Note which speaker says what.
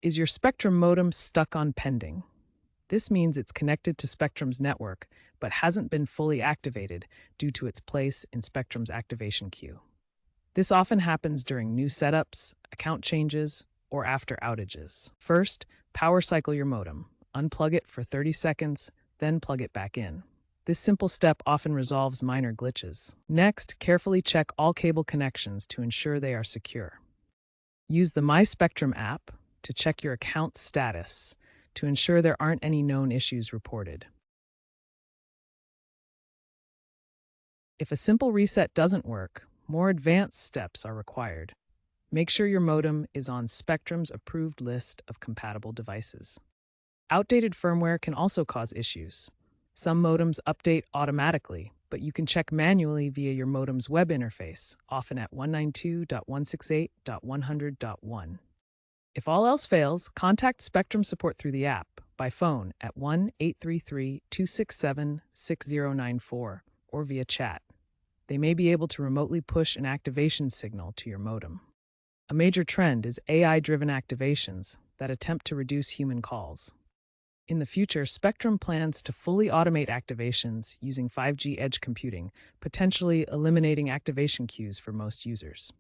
Speaker 1: Is your Spectrum modem stuck on pending? This means it's connected to Spectrum's network, but hasn't been fully activated due to its place in Spectrum's activation queue. This often happens during new setups, account changes, or after outages. First, power cycle your modem. Unplug it for 30 seconds, then plug it back in. This simple step often resolves minor glitches. Next, carefully check all cable connections to ensure they are secure. Use the My Spectrum app to check your account's status to ensure there aren't any known issues reported. If a simple reset doesn't work, more advanced steps are required. Make sure your modem is on Spectrum's approved list of compatible devices. Outdated firmware can also cause issues. Some modems update automatically, but you can check manually via your modem's web interface, often at 192.168.100.1. If all else fails, contact Spectrum support through the app, by phone at 1-833-267-6094 or via chat. They may be able to remotely push an activation signal to your modem. A major trend is AI-driven activations that attempt to reduce human calls. In the future, Spectrum plans to fully automate activations using 5G edge computing, potentially eliminating activation queues for most users.